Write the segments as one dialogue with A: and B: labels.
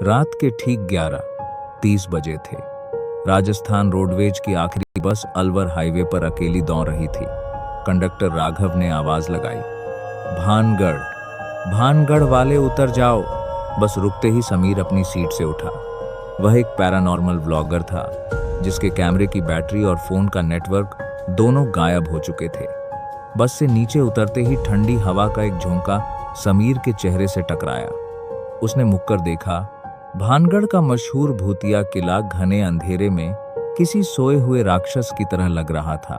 A: रात के ठीक 11:30 बजे थे। राजस्थान रोडवेज की आखिरी बस अलवर हाईवे पर अकेली दौड़ रही थी। कंडक्टर राघव ने आवाज लगाई, भानगढ़, भानगढ़ वाले उतर जाओ। बस रुकते ही समीर अपनी सीट से उठा। वह एक पैरानॉर्मल व्लॉगर था जिसके कैमरे की बैटरी और फोन का नेटवर्क दोनों गायब हो चुके थे। बस से नीचे उतरते ही ठंडी हवा का एक झोंका समीर के चेहरे से टकराया। उसने मुड़कर देखा। भानगढ़ का मशहूर भूतिया किला घने अंधेरे में किसी सोए हुए राक्षस की तरह लग रहा था।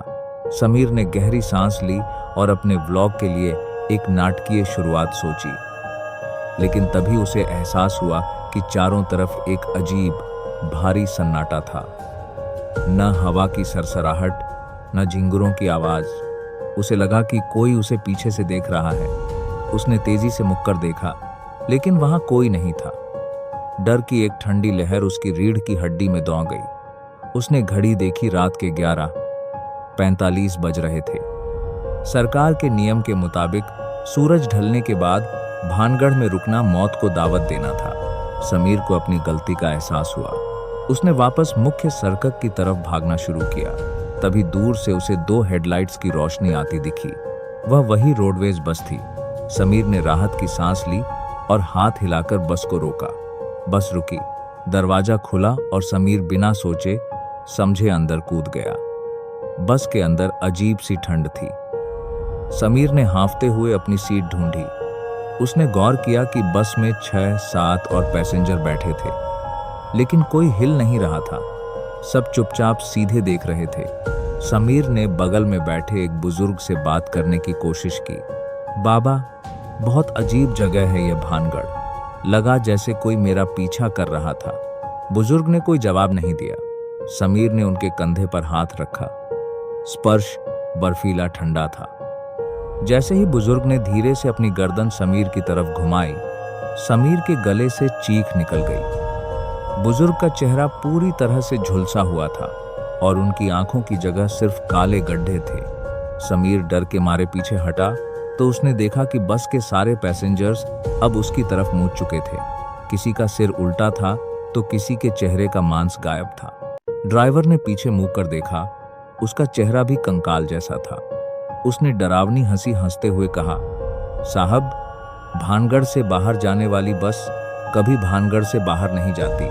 A: समीर ने गहरी सांस ली और अपने व्लॉग के लिए एक नाटकीय शुरुआत सोची। लेकिन तभी उसे एहसास हुआ कि चारों तरफ एक अजीब भारी सन्नाटा था। न हवा की सरसराहट, न झिंगुरों की आवाज। उसे लगा कि कोई उसे पीछे से देख रहा है। उसने तेजी से मुड़कर देखा, लेकिन वहां कोई नहीं था। डर की एक ठंडी लहर उसकी रीढ़ की हड्डी में दौड़ गई। उसने घड़ी देखी, रात के 11:45 बज रहे थे। सरकार के नियम के मुताबिक सूरज ढलने के बाद भानगढ़ में रुकना मौत को दावत देना था। समीर को अपनी गलती का एहसास हुआ। उसने वापस मुख्य सड़क की तरफ भागना शुरू किया। तभी दूर से उसे 2 हेडलाइट्स की रोशनी आती दिखी। वह वही रोडवेज बस थी। समीर ने राहत की सांस ली और हाथ हिलाकर बस को रोका। बस रुकी, दरवाजा खुला और समीर बिना सोचे समझे अंदर कूद गया। बस के अंदर अजीब सी ठंड थी। समीर ने हांफते हुए अपनी सीट ढूंढी। उसने गौर किया कि बस में 6, 7 और पैसेंजर बैठे थे, लेकिन कोई हिल नहीं रहा था। सब चुपचाप सीधे देख रहे थे। समीर ने बगल में बैठे एक बुजुर्ग से बात करने की कोशिश की। बाबा, बहुत अजीब जगह है यह भानगढ़। लगा जैसे कोई मेरा पीछा कर रहा था। बुजुर्ग ने कोई जवाब नहीं दिया। समीर ने उनके कंधे पर हाथ रखा। स्पर्श बर्फीला ठंडा था। जैसे ही बुजुर्ग ने धीरे से अपनी गर्दन समीर की तरफ घुमाई, समीर के गले से चीख निकल गई। बुजुर्ग का चेहरा पूरी तरह से झुलसा हुआ था और उनकी आंखों की जगह सिर्फ काले गड्ढे थे। समीर डर के मारे पीछे हटा तो उसने देखा कि बस के सारे पैसेंजर्स अब उसकी तरफ मुड़ चुके थे। किसी का सिर उल्टा था तो किसी के चेहरे का मांस गायब था। ड्राइवर ने पीछे मुड़ कर देखा। उसका चेहरा भी कंकाल जैसा था। उसने डरावनी हंसी हंसते हुए कहा, साहब, भानगढ़ से बाहर जाने वाली बस कभी भानगढ़ से बाहर नहीं जाती।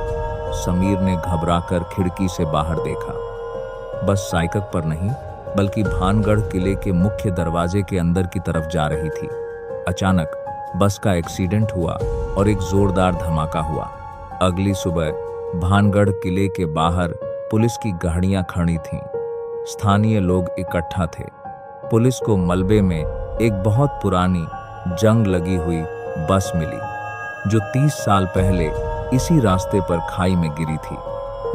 A: समीर ने घबराकर खिड़की से बाहर देखा। बस साइकिल पर नहीं बल्कि भानगढ़ किले के मुख्य दरवाजे के अंदर की तरफ जा रही थी। अचानक बस का एक्सीडेंट हुआ और एक जोरदार धमाका हुआ। अगली सुबह भानगढ़ किले के बाहर पुलिस की गाड़ियां खड़ी थीं। स्थानीय लोग इकट्ठा थे। पुलिस को मलबे में एक बहुत पुरानी जंग लगी हुई बस मिली जो 30 साल पहले इसी रास्ते पर खाई में गिरी थी।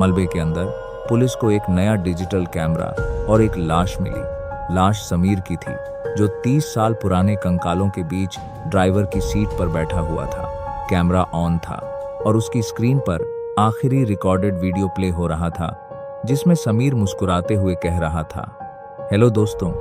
A: मलबे के अंदर पुलिस को एक नया डिजिटल कैमरा और एक लाश मिली। लाश समीर की थी जो 30 साल पुराने कंकालों के बीच ड्राइवर की सीट पर बैठा हुआ था। कैमरा ऑन था और उसकी स्क्रीन पर आखिरी रिकॉर्डेड वीडियो प्ले हो रहा था जिसमें समीर मुस्कुराते हुए कह रहा था, हेलो दोस्तों,